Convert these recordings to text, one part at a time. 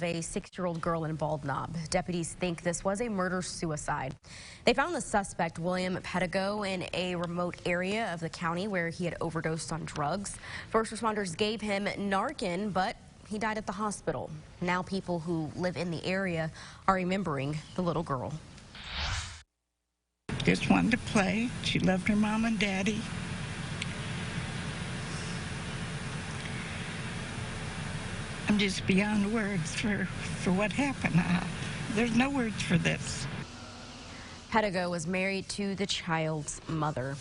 A 6-year-old girl in Bald Knob. Deputies think this was a murder-suicide. They found the suspect, William Pettigo, in a remote area of the county where he had overdosed on drugs. First responders gave him Narcan, but he died at the hospital. Now people who live in the area are remembering the little girl. Just wanted to play. She loved her mom and daddy. I'm just beyond words for what happened. There's no words for this. Pettigo was married to the child's mother.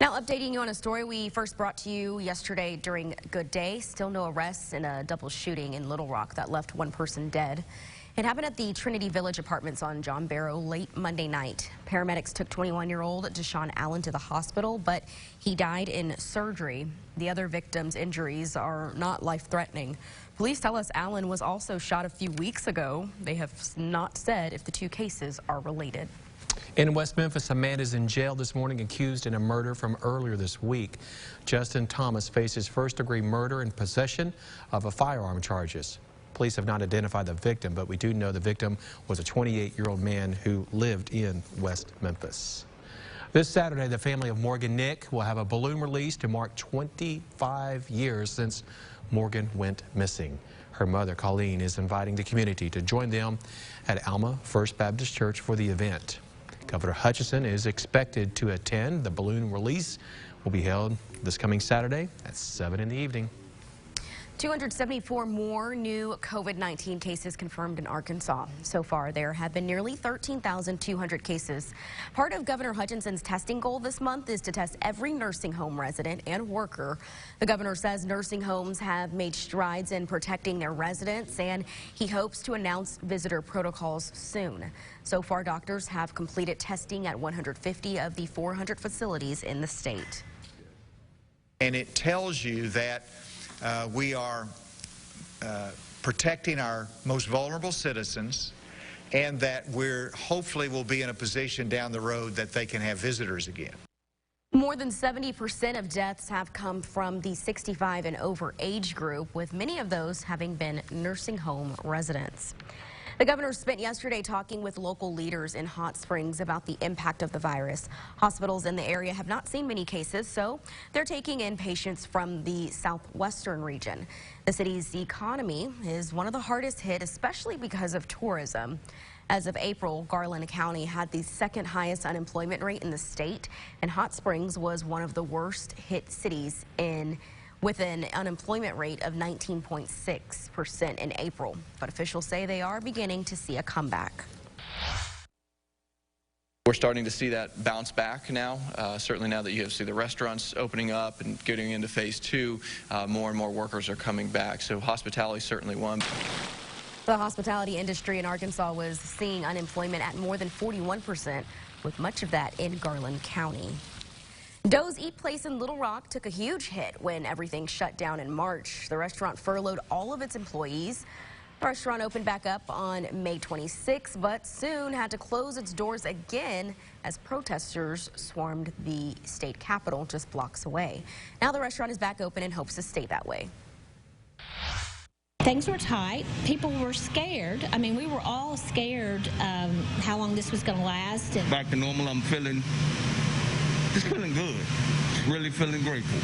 Now updating you on a story we first brought to you yesterday during Good Day. Still no arrests in a double shooting in Little Rock that left one person dead. It happened at the Trinity Village Apartments on John Barrow late Monday night. Paramedics took 21-year-old Deshaun Allen to the hospital, but he died in surgery. The other victim's injuries are not life-threatening. Police tell us Allen was also shot a few weeks ago. They have not said if the two cases are related. In West Memphis, a man is in jail this morning accused in a murder from earlier this week. Justin Thomas faces first-degree murder and possession of a firearm charges. Police have not identified the victim, but we do know the victim was a 28-year-old man who lived in West Memphis. This Saturday, the family of Morgan Nick will have a balloon release to mark 25 years since Morgan went missing. Her mother, Colleen, is inviting the community to join them at Alma First Baptist Church for the event. Governor Hutchinson is expected to attend. The balloon release will be held this coming Saturday at 7 in the evening. 274 more new COVID-19 cases confirmed in Arkansas. So far, there have been nearly 13,200 cases. Part of Governor Hutchinson's testing goal this month is to test every nursing home resident and worker. The governor says nursing homes have made strides in protecting their residents, and he hopes to announce visitor protocols soon. So far, doctors have completed testing at 150 of the 400 facilities in the state. And it tells you that we are protecting our most vulnerable citizens, and that we're hopefully will be in a position down the road that they can have visitors again. More than 70% of deaths have come from the 65 and over age group, with many of those having been nursing home residents. The governor spent yesterday talking with local leaders in Hot Springs about the impact of the virus. Hospitals in the area have not seen many cases, so they're taking in patients from the southwestern region. The city's economy is one of the hardest hit, especially because of tourism. As of April, Garland County had the second highest unemployment rate in the state, and Hot Springs was one of the worst hit cities with an unemployment rate of 19.6% in April. But officials say they are beginning to see a comeback. We're starting to see that bounce back now. Certainly now that you see the restaurants opening up and getting into phase 2, more and more workers are coming back. So hospitality certainly one. The hospitality industry in Arkansas was seeing unemployment at more than 41%, with much of that in Garland County. Doe's Eat Place in Little Rock took a huge hit when everything shut down in March. The restaurant furloughed all of its employees. The restaurant opened back up on May 26, but soon had to close its doors again as protesters swarmed the state capitol just blocks away. Now the restaurant is back open and hopes to stay that way. Things were tight. People were scared. I mean, we were all scared how long this was going to last. Back to normal. I'm just feeling good. Really feeling grateful.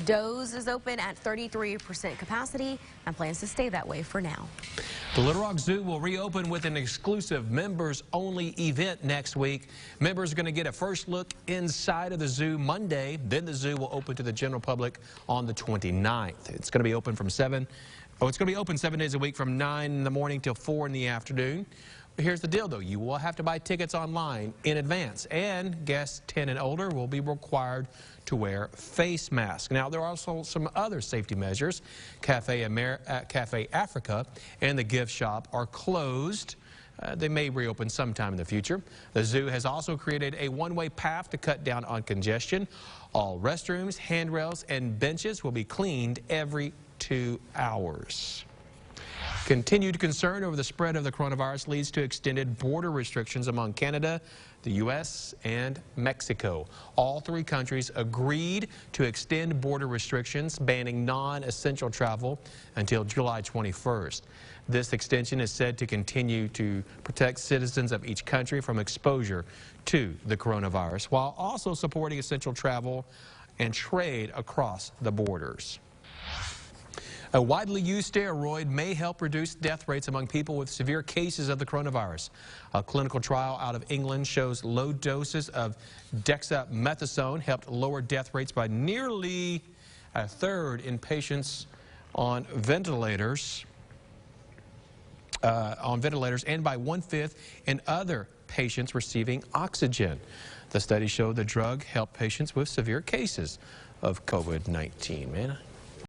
Doe's is open at 33% capacity and plans to stay that way for now. The Little Rock Zoo will reopen with an exclusive members-only event next week. Members are going to get a first look inside of the zoo Monday. Then the zoo will open to the general public on the 29th. It's going to be open from 7 days a week from 9 in the morning till 4 in the afternoon. Here's the deal, though. You will have to buy tickets online in advance, and guests 10 and older will be required to wear face masks. Now, there are also some other safety measures. Cafe Africa and the gift shop are closed. They may reopen sometime in the future. The zoo has also created a one-way path to cut down on congestion. All restrooms, handrails, and benches will be cleaned every 2 hours. Continued concern over the spread of the coronavirus leads to extended border restrictions among Canada, the U.S., and Mexico. All three countries agreed to extend border restrictions, banning non-essential travel until July 21st. This extension is said to continue to protect citizens of each country from exposure to the coronavirus, while also supporting essential travel and trade across the borders. A widely used steroid may help reduce death rates among people with severe cases of the coronavirus. A clinical trial out of England shows low doses of dexamethasone helped lower death rates by nearly a third in patients on ventilators, and by 1/5 in other patients receiving oxygen. The study showed the drug helped patients with severe cases of COVID-19. Man,